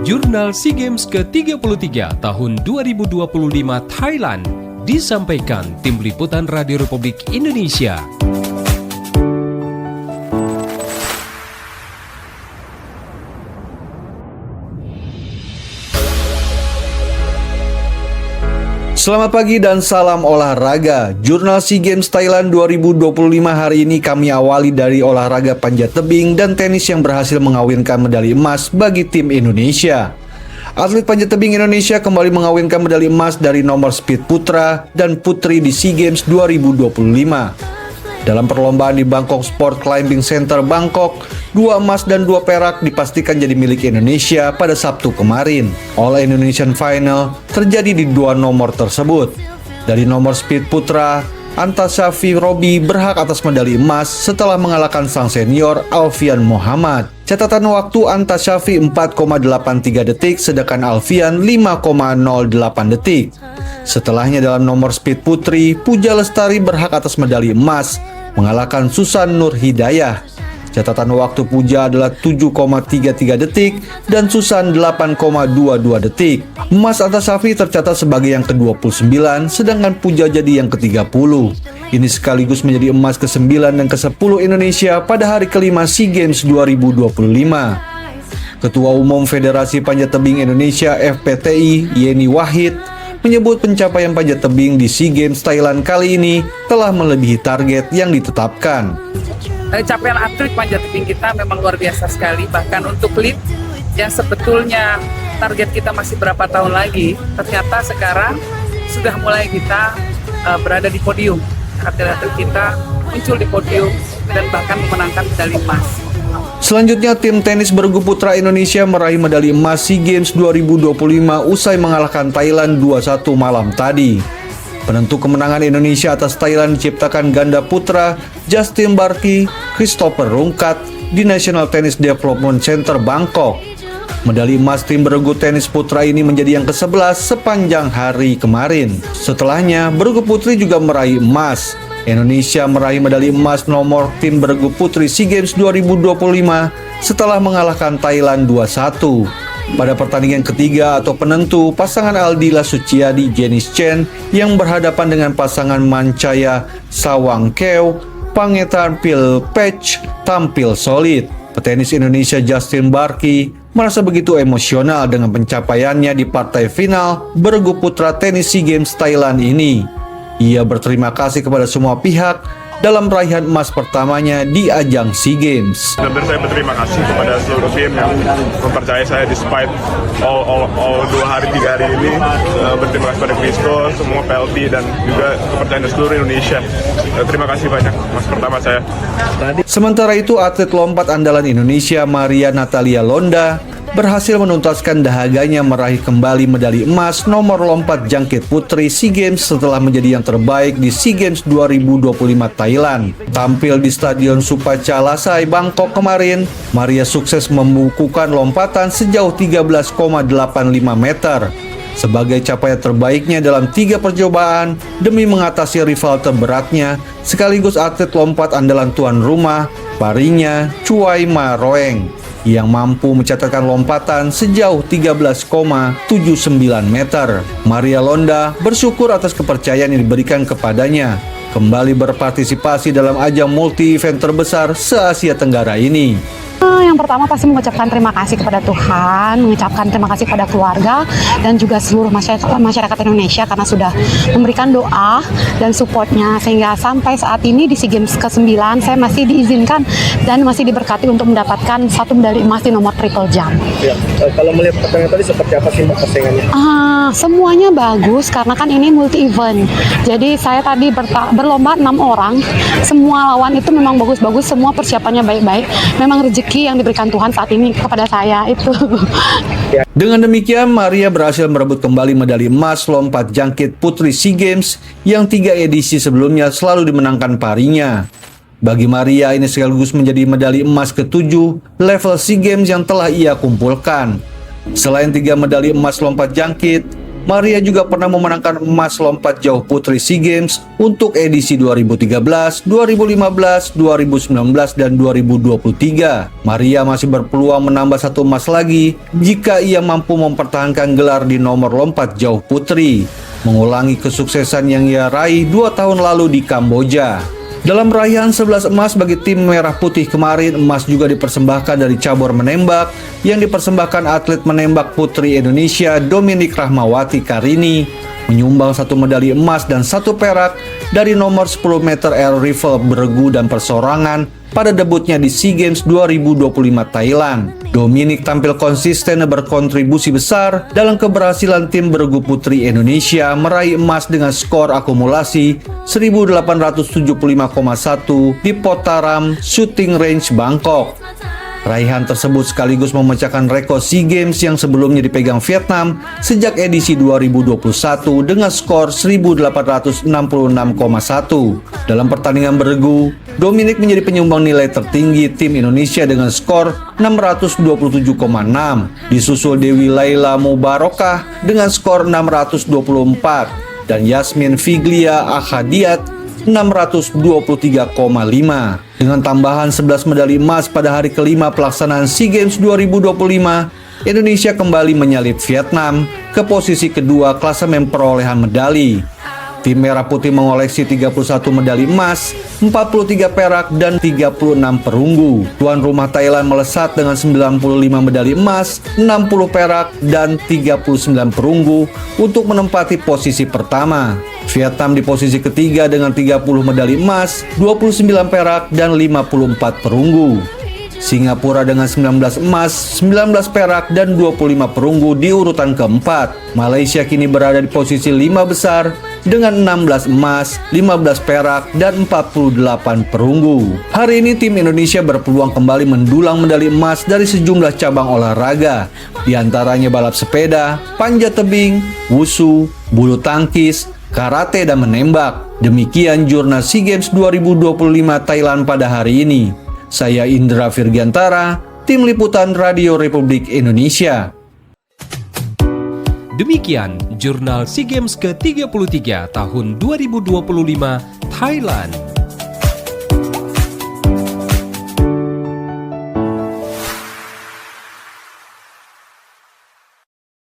Jurnal SEA Games ke-33 tahun 2025 Thailand disampaikan Tim Liputan Radio Republik Indonesia. Selamat pagi dan salam olahraga. Jurnal SEA Games Thailand 2025 hari ini kami awali dari olahraga panjat tebing dan tenis yang berhasil mengawinkan medali emas bagi tim Indonesia. Atlet panjat tebing Indonesia kembali mengawinkan medali emas dari nomor speed putra dan putri di SEA Games 2025. Dalam perlombaan di Bangkok Sport Climbing Center Bangkok, 2 emas dan 2 perak dipastikan jadi milik Indonesia pada Sabtu kemarin. All Indonesian Final terjadi di 2 nomor tersebut. Dari nomor speed putra, Anta Syafi Robi berhak atas medali emas setelah mengalahkan sang senior Alfian Muhammad. Catatan waktu Anta Syafi 4,83 detik, sedangkan Alfian 5,08 detik. Setelahnya dalam nomor speed putri, Puja Lestari berhak atas medali emas, mengalahkan Susan Nur Hidayah. Catatan waktu Puja adalah 7,33 detik dan Susan 8,22 detik. Emas Anta Syafi tercatat sebagai yang ke-29, sedangkan Puja jadi yang ke-30. Ini sekaligus menjadi emas ke-9 dan ke-10 Indonesia pada hari kelima SEA Games 2025. Ketua Umum Federasi Panjat Tebing Indonesia FPTI, Yeni Wahid, menyebut pencapaian panjat tebing di SEA Games Thailand kali ini telah melebihi target yang ditetapkan. Capaian atlet panjat tebing kita memang luar biasa sekali, bahkan untuk lead yang sebetulnya target kita masih berapa tahun lagi, ternyata sekarang sudah mulai kita berada di podium. Atlet-atlet kita muncul di podium dan bahkan memenangkan medali emas. Selanjutnya, tim tenis bergu putra Indonesia meraih medali emas SEA Games 2025 usai mengalahkan Thailand 2-1 malam tadi. Penentu kemenangan Indonesia atas Thailand diciptakan ganda putra Justin Barki, Christopher Rungkat di National Tennis Development Center Bangkok. Medali emas tim bergu tenis putra ini menjadi yang ke-11 sepanjang hari kemarin. Setelahnya, bergu putri juga meraih emas. Indonesia meraih medali emas nomor tim bergu putri SEA Games 2025 setelah mengalahkan Thailand 2-1. Pada pertandingan ketiga atau penentu, pasangan Aldila Suciadi Janice Chen yang berhadapan dengan pasangan Mancaya Sawangkeu Pangetan Pilpech tampil solid. Petenis Indonesia Justin Barki merasa begitu emosional dengan pencapaiannya di partai final bergu putra tenis SEA Games Thailand ini. Ia berterima kasih kepada semua pihak dalam raihan emas pertamanya di ajang SEA Games. Dan saya berterima kasih kepada seluruh tim yang mempercayai saya despite all 2 hari 3 hari ini. Berterima kasih pada Kristo, semua PLT dan juga kepercayaan dari seluruh Indonesia. Terima kasih banyak emas pertama saya. Sementara itu, atlet lompat andalan Indonesia Maria Natalia Londa berhasil menuntaskan dahaganya meraih kembali medali emas nomor lompat jangkit putri SEA Games setelah menjadi yang terbaik di SEA Games 2025 Thailand. Tampil di Stadion Supacha Lasai Bangkok kemarin, Maria sukses membukukan lompatan sejauh 13,85 meter. Sebagai capaian terbaiknya dalam 3 percobaan demi mengatasi rival terberatnya, sekaligus atlet lompat andalan tuan rumah, Parinya Chuai Ma Roeng, yang mampu mencatatkan lompatan sejauh 13,79 meter. Maria Londa bersyukur atas kepercayaan yang diberikan kepadanya, kembali berpartisipasi dalam ajang multi-event terbesar se-Asia Tenggara ini. Yang pertama pasti mengucapkan terima kasih kepada Tuhan, mengucapkan terima kasih kepada keluarga dan juga seluruh masyarakat Indonesia karena sudah memberikan doa dan supportnya sehingga sampai saat ini di SEA Games ke-9 saya masih diizinkan dan masih diberkati untuk mendapatkan 1 medali emas di nomor triple jump. Ya, kalau melihat pertandingan tadi seperti apa sih persaingannya? Semuanya bagus karena kan ini multi event. Jadi saya tadi berlomba 6 orang, semua lawan itu memang bagus-bagus, semua persiapannya baik-baik. Memang rezeki yang diberikan Tuhan saat ini kepada saya itu. Dengan demikian, Maria berhasil merebut kembali medali emas lompat jangkit putri SEA Games yang 3 edisi sebelumnya selalu dimenangkan Parinya. Bagi Maria, ini sekaligus menjadi medali emas ke-7 level SEA Games yang telah ia kumpulkan. Selain 3 medali emas lompat jangkit, Maria juga pernah memenangkan emas lompat jauh putri SEA Games untuk edisi 2013, 2015, 2019, dan 2023. Maria masih berpeluang menambah 1 emas lagi jika ia mampu mempertahankan gelar di nomor lompat jauh putri, mengulangi kesuksesan yang ia raih 2 tahun lalu di Kamboja. Dalam raihan 11 emas bagi tim merah putih kemarin, emas juga dipersembahkan dari cabur menembak yang dipersembahkan atlet menembak putri Indonesia Dominik Rahmawati Karini, menyumbang 1 medali emas dan 1 perak dari nomor 10 meter air rifle beregu dan persorangan pada debutnya di SEA Games 2025 Thailand. Dominik tampil konsisten dan berkontribusi besar dalam keberhasilan tim beregu putri Indonesia meraih emas dengan skor akumulasi 1875,1 di Potaram Shooting Range Bangkok. Raihan tersebut sekaligus memecahkan rekor SEA Games yang sebelumnya dipegang Vietnam sejak edisi 2021 dengan skor 1866,1. Dalam pertandingan beregu, Dominik menjadi penyumbang nilai tertinggi tim Indonesia dengan skor 627,6. Disusul Dewi Laila Mubarokah dengan skor 624 dan Yasmin Figlia Ahadiat 623,5. Dengan tambahan 11 medali emas pada hari kelima pelaksanaan SEA Games 2025, Indonesia kembali menyalip Vietnam ke posisi kedua klasemen perolehan medali. Tim Merah Putih mengoleksi 31 medali emas, 43 perak, dan 36 perunggu. Tuan rumah Thailand melesat dengan 95 medali emas, 60 perak, dan 39 perunggu untuk menempati posisi pertama. Vietnam di posisi ketiga dengan 30 medali emas, 29 perak, dan 54 perunggu. Singapura dengan 19 emas, 19 perak, dan 25 perunggu di urutan keempat. Malaysia kini berada di posisi 5 besar dengan 16 emas, 15 perak, dan 48 perunggu. Hari ini tim Indonesia berpeluang kembali mendulang medali emas dari sejumlah cabang olahraga, di antaranya balap sepeda, panjat tebing, wusu, bulu tangkis, karate, dan menembak. Demikian jurnal SEA Games 2025 Thailand pada hari ini. Saya Indra Virgiantara, Tim Liputan Radio Republik Indonesia. Demikian jurnal SEA Games ke-33 tahun 2025 Thailand.